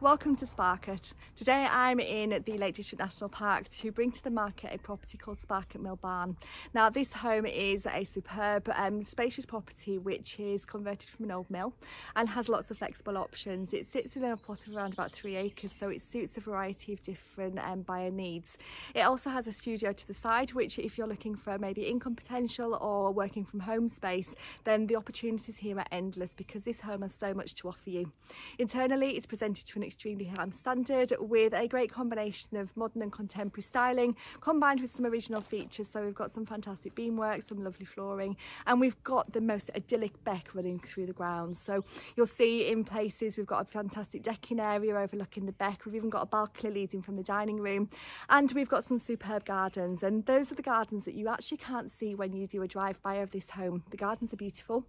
Welcome to Sparket. Today I'm in the Lake District National Park to bring to the market a property called Sparket Mill Barn. Now this home is a superb spacious property which is converted from an old mill and has lots of flexible options. It sits within a plot of around about 3 acres, so it suits a variety of different buyer needs. It also has a studio to the side, which if you're looking for maybe income potential or working from home space, then the opportunities here are endless because this home has so much to offer you. Internally it's presented to an extremely high standard with a great combination of modern and contemporary styling combined with some original features. So we've got some fantastic beamwork, some lovely flooring, and we've got the most idyllic beck running through the grounds. So you'll see in places we've got a fantastic decking area overlooking the beck. We've even got a balcony leading from the dining room, and we've got some superb gardens, and those are the gardens that you actually can't see when you do a drive-by of this home. The gardens are beautiful.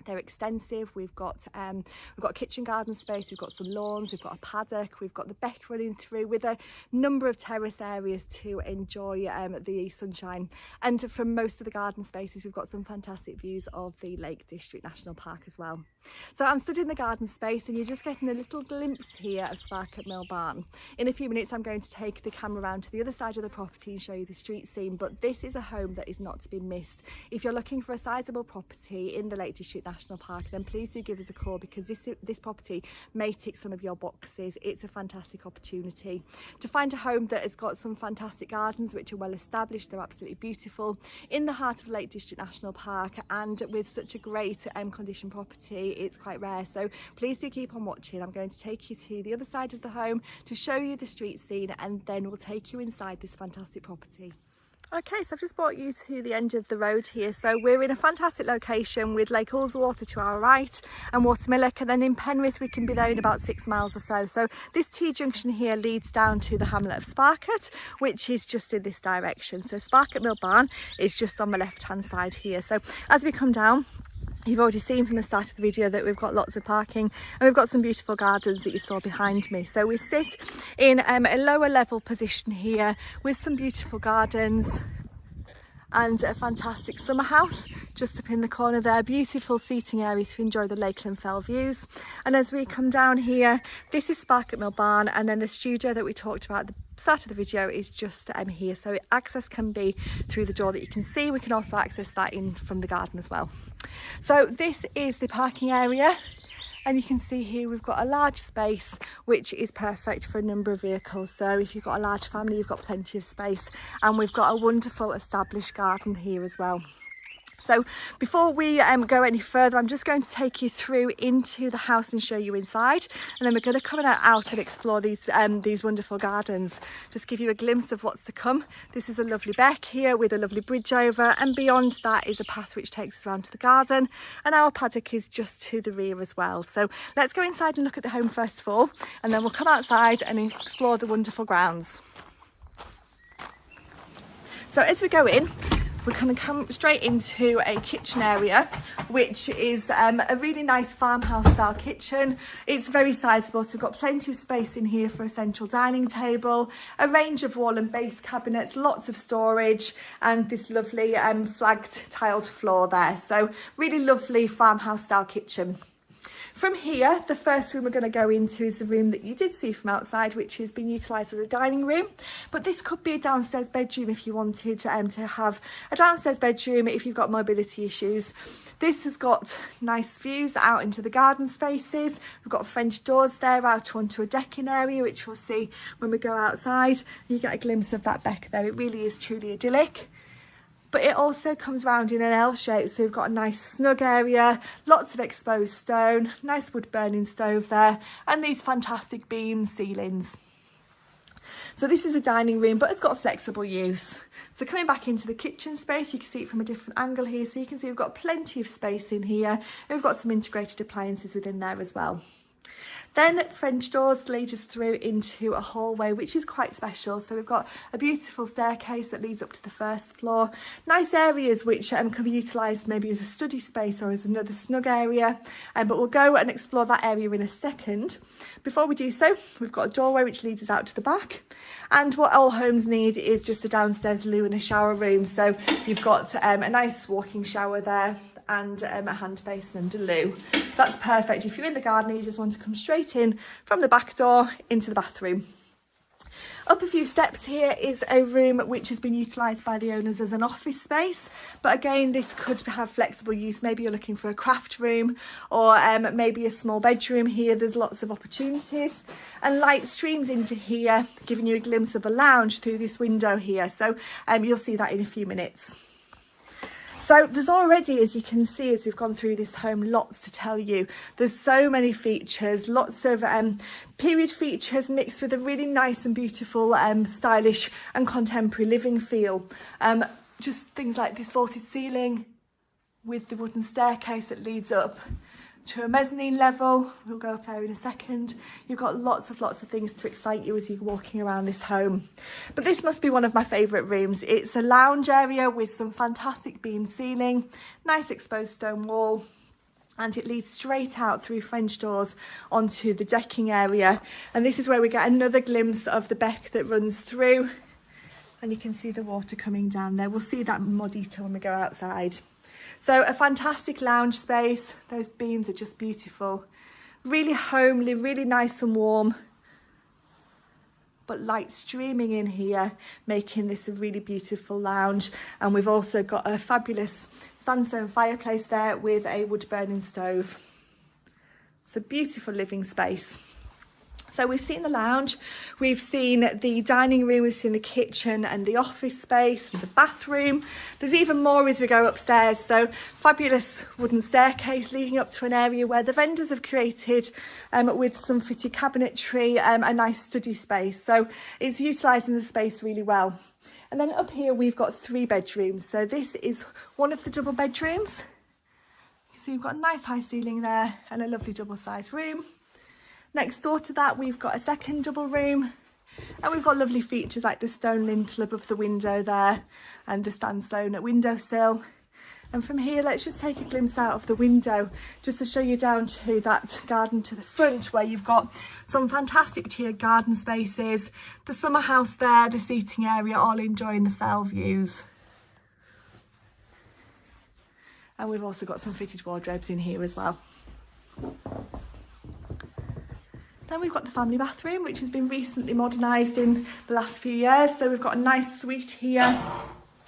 They're extensive. We've got a kitchen garden space, we've got some lawns, we've got a paddock, we've got the beck running through with a number of terrace areas to enjoy the sunshine. And from most of the garden spaces we've got some fantastic views of the Lake District National Park as well. So I'm stood in the garden space and you're just getting a little glimpse here of Sparket Mill Barn. In a few minutes I'm going to take the camera around to the other side of the property and show you the street scene, but this is a home that is not to be missed. If you're looking for a sizable property in the Lake District National Park, then please do give us a call because this property may tick some of your boxes. It's a fantastic opportunity to find a home that has got some fantastic gardens which are well established. They're absolutely beautiful in the heart of Lake District National Park, and with such a great condition property, it's quite rare. So please do keep on watching. I'm going to take you to the other side of the home to show you the street scene, and then we'll take you inside this fantastic property. Okay, so I've just brought you to the end of the road here. So we're in a fantastic location with Lake Ullswater to our right and Watermillick, and then in Penrith we can be there in about 6 miles or so. So this T-junction here leads down to the hamlet of Sparket, which is just in this direction. So Sparket Mill Barn is just on the left hand side here. So as we come down, you've already seen from the start of the video that we've got lots of parking and we've got some beautiful gardens that you saw behind me. So we sit in a lower level position here with some beautiful gardens and a fantastic summer house just up in the corner there. Beautiful seating area to enjoy the Lakeland Fell views. And as we come down here, this is Sparket Mill Barn, and then the studio that we talked about at the start of the video is just here. So access can be through the door that you can see. We can also access that in from the garden as well. So this is the parking area, and you can see here we've got a large space which is perfect for a number of vehicles. So if you've got a large family, you've got plenty of space, and we've got a wonderful established garden here as well. So before we go any further, I'm just going to take you through into the house and show you inside, and then we're going to come out and explore these wonderful gardens. Just give you a glimpse of what's to come. This is a lovely beck here with a lovely bridge over, and beyond that is a path which takes us around to the garden, and our paddock is just to the rear as well. So let's go inside and look at the home first of all, and then we'll come outside and explore the wonderful grounds. So as we go in, we're going to come straight into a kitchen area, which is a really nice farmhouse style kitchen. It's very sizable, so we've got plenty of space in here for a central dining table, a range of wall and base cabinets, lots of storage, and this lovely flagged tiled floor there. So really lovely farmhouse style kitchen. From here, the first room we're going to go into is the room that you did see from outside, which has been utilised as a dining room. But this could be a downstairs bedroom if you wanted to have a downstairs bedroom if you've got mobility issues. This has got nice views out into the garden spaces. We've got French doors there out onto a decking area, which we'll see when we go outside. You get a glimpse of that beck there. It really is truly idyllic. But it also comes round in an L shape, so we've got a nice snug area, lots of exposed stone, nice wood burning stove there, and these fantastic beam ceilings. So this is a dining room, but it's got a flexible use. So coming back into the kitchen space, you can see it from a different angle here. So you can see we've got plenty of space in here, and we've got some integrated appliances within there as well. Then French doors lead us through into a hallway, which is quite special. So we've got a beautiful staircase that leads up to the first floor. Nice areas which can be utilised maybe as a study space or as another snug area. But we'll go and explore that area in a second. Before we do so, we've got a doorway which leads us out to the back. And what all homes need is just a downstairs loo and a shower room. So you've got a nice walking shower there and a hand basin and a loo. So that's perfect if you're in the garden and you just want to come straight in from the back door into the bathroom. Up a few steps here is a room which has been utilised by the owners as an office space, but again this could have flexible use. Maybe you're looking for a craft room, or maybe a small bedroom here. There's lots of opportunities, and light streams into here, giving you a glimpse of a lounge through this window here. So you'll see that in a few minutes. So there's already, as you can see, as we've gone through this home, lots to tell you. There's so many features, lots of period features mixed with a really nice and beautiful, stylish and contemporary living feel. Just things like this vaulted ceiling with the wooden staircase that leads up to a mezzanine level. We'll go up there in a second. You've got lots of things to excite you as you're walking around this home. But this must be one of my favourite rooms. It's a lounge area with some fantastic beam ceiling, nice exposed stone wall, and it leads straight out through French doors onto the decking area. And this is where we get another glimpse of the beck that runs through, and you can see the water coming down there. We'll see that in more detail when we go outside. So a fantastic lounge space. Those beams are just beautiful. Really homely, really nice and warm. But light streaming in here, making this a really beautiful lounge. And we've also got a fabulous sandstone fireplace there with a wood burning stove. It's a beautiful living space. So we've seen the lounge, we've seen the dining room, we've seen the kitchen and the office space and the bathroom. There's even more as we go upstairs. So fabulous wooden staircase leading up to an area where the vendors have created, with some fitted cabinetry, a nice study space. So it's utilising the space really well. And then up here we've got 3 bedrooms. So this is one of the double bedrooms. You can see we've got a nice high ceiling there and a lovely double sized room. Next door to that, we've got a second double room, and we've got lovely features like the stone lintel above the window there and the sandstone at windowsill. And from here, let's just take a glimpse out of the window just to show you down to that garden to the front, where you've got some fantastic tiered garden spaces, the summer house there, the seating area, all enjoying the fell views. And we've also got some fitted wardrobes in here as well. Then we've got the family bathroom, which has been recently modernised in the last few years. So we've got a nice suite here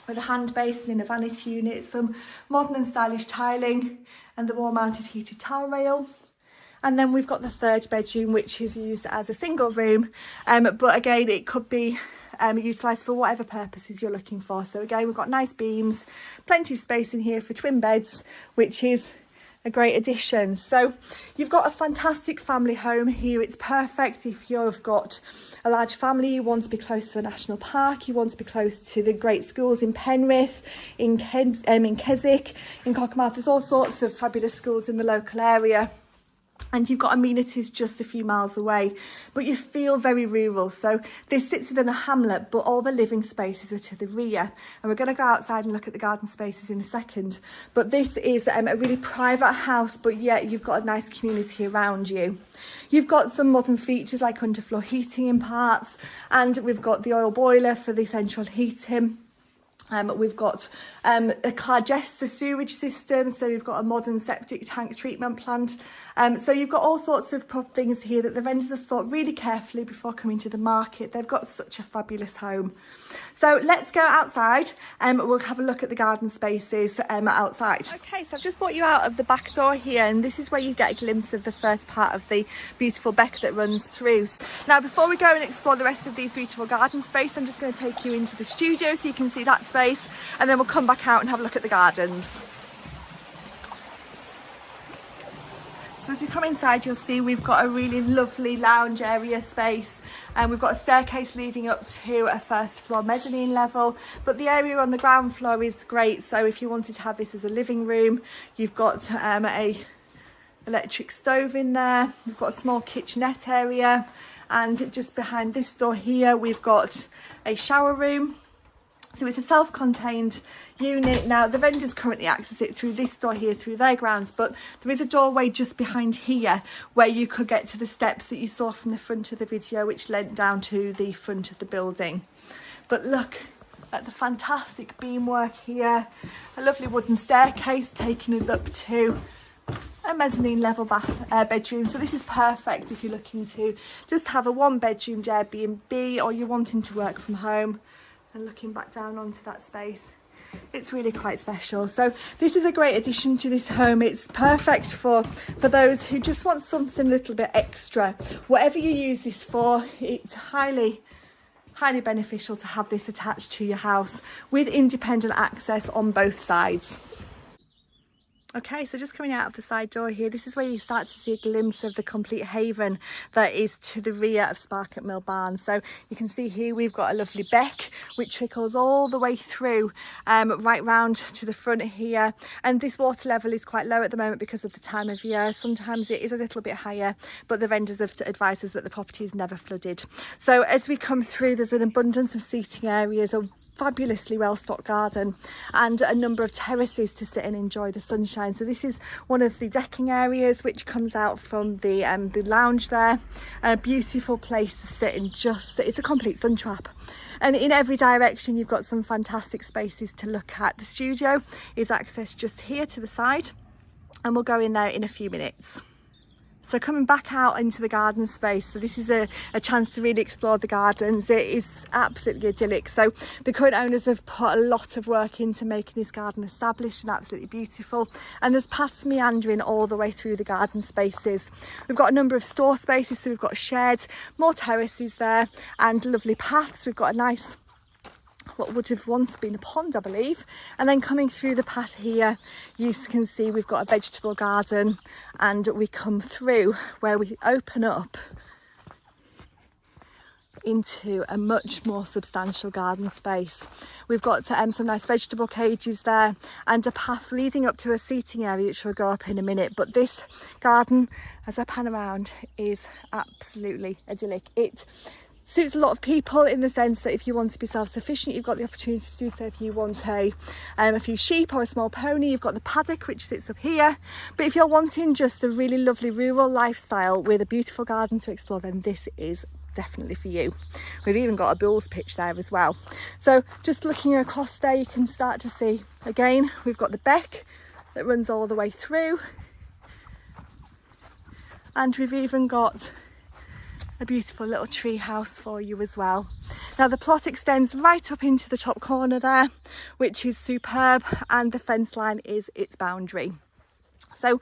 with a hand basin in a vanity unit, some modern and stylish tiling, and the wall-mounted heated towel rail. And then we've got the 3rd bedroom, which is used as a single room, but again, it could be utilised for whatever purposes you're looking for. So again, we've got nice beams, plenty of space in here for twin beds, which is a great addition. So you've got a fantastic family home here. It's perfect if you've got a large family, you want to be close to the national park, you want to be close to the great schools in Penrith, in Keswick, in Cockermouth. There's all sorts of fabulous schools in the local area. And you've got amenities just a few miles away, but you feel very rural. So this sits within a hamlet, but all the living spaces are to the rear. And we're going to go outside and look at the garden spaces in a second. But this is a really private house, but yet you've got a nice community around you. You've got some modern features like underfloor heating in parts, and we've got the oil boiler for the central heating. We've got a Clargester sewage system, so we've got a modern septic tank treatment plant. So you've got all sorts of things here that the vendors have thought really carefully before coming to the market. They've got such a fabulous home. So let's go outside and we'll have a look at the garden spaces outside. Okay, so I've just brought you out of the back door here, and this is where you get a glimpse of the first part of the beautiful beck that runs through. Now, before we go and explore the rest of these beautiful garden space, I'm just going to take you into the studio so you can see that space, and then we'll come back out and have a look at the gardens. So as you come inside, you'll see we've got a really lovely lounge area space, and we've got a staircase leading up to a 1st floor mezzanine level, but the area on the ground floor is great. So if you wanted to have this as a living room, you've got a electric stove in there, we've got a small kitchenette area, and just behind this door here we've got a shower room. So it's a self-contained unit. Now, the vendors currently access it through this door here, through their grounds, but there is a doorway just behind here where you could get to the steps that you saw from the front of the video, which lent down to the front of the building. But look at the fantastic beamwork here, a lovely wooden staircase taking us up to a mezzanine level bedroom. So this is perfect if you're looking to just have a 1-bedroomed Airbnb, or you're wanting to work from home. And looking back down onto that space, it's really quite special. So this is a great addition to this home. It's perfect for those who just want something a little bit extra. Whatever you use this for, it's highly beneficial to have this attached to your house with independent access on both sides. Okay, so just coming out of the side door here, this is where you start to see a glimpse of the complete haven that is to the rear of Sparket Mill Barn. So you can see here we've got a lovely beck which trickles all the way through right round to the front here, and this water level is quite low at the moment because of the time of year. Sometimes it is a little bit higher, but the vendors have advised us that the property is never flooded. So as we come through, there's an abundance of seating areas, a fabulously well-stocked garden, and a number of terraces to sit and enjoy the sunshine. So this is one of the decking areas which comes out from the lounge there. A beautiful place to sit and it's a complete sun trap, and in every direction you've got some fantastic spaces to look at. The studio is accessed just here to the side, and we'll go in there in a few minutes. So coming back out into the garden space, so this is a chance to really explore the gardens. It is absolutely idyllic. So the current owners have put a lot of work into making this garden established and absolutely beautiful. And there's paths meandering all the way through the garden spaces. We've got a number of store spaces, so we've got a shed, more terraces there, and lovely paths. We've got a nice, what would have once been a pond, I believe, and then coming through the path here you can see we've got a vegetable garden, and we come through where we open up into a much more substantial garden space. We've got some nice vegetable cages there, and a path leading up to a seating area which we'll go up in a minute. But this garden, as I pan around, is absolutely idyllic. It suits a lot of people in the sense that if you want to be self-sufficient, you've got the opportunity to do so. If you want a few sheep or a small pony, you've got the paddock which sits up here. But if you're wanting just a really lovely rural lifestyle with a beautiful garden to explore, then this is definitely for you. We've even got a bulls pitch there as well. So just looking across there, you can start to see again we've got the beck that runs all the way through, and we've even got a beautiful little tree house for you as well. Now the plot extends right up into the top corner there, which is superb, and the fence line is its boundary. So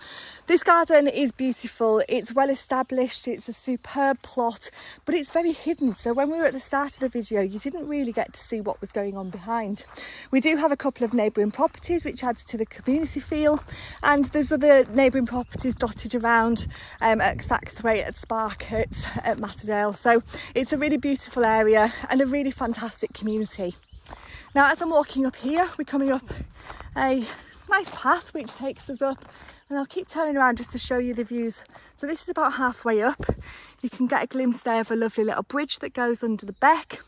this garden is beautiful, it's well established, it's a superb plot, but it's very hidden. So when we were at the start of the video, you didn't really get to see what was going on behind. We do have a couple of neighbouring properties which adds to the community feel, and there's other neighbouring properties dotted around at Sackthwaite, at Sparket, at Matterdale. So it's a really beautiful area and a really fantastic community. Now as I'm walking up here, we're coming up a nice path which takes us up, and I'll keep turning around just to show you the views. So this is about halfway up. You can get a glimpse there of a lovely little bridge that goes under the beck,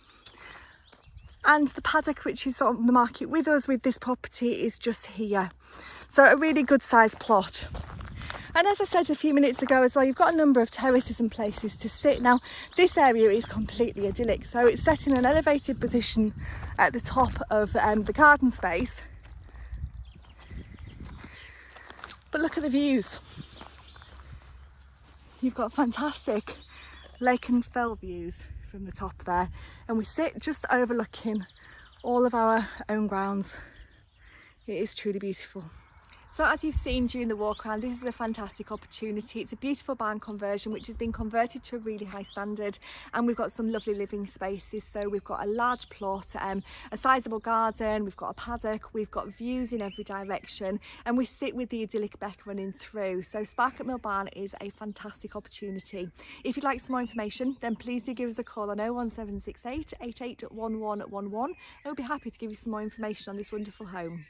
and the paddock which is on the market with us with this property is just here. So a really good sized plot. And as I said a few minutes ago as well, you've got a number of terraces and places to sit. Now this area is completely idyllic, so it's set in an elevated position at the top of the garden space. But look at the views. You've got fantastic lake and fell views from the top there, and we sit just overlooking all of our own grounds. It is truly beautiful. So as you've seen during the walk around, this is a fantastic opportunity. It's a beautiful barn conversion which has been converted to a really high standard, and we've got some lovely living spaces. So we've got a large plot, a sizable garden, we've got a paddock, we've got views in every direction, and we sit with the idyllic beck running through. So Sparket Mill Barn is a fantastic opportunity. If you'd like some more information, then please do give us a call on 01768 881111. We'll be happy to give you some more information on this wonderful home.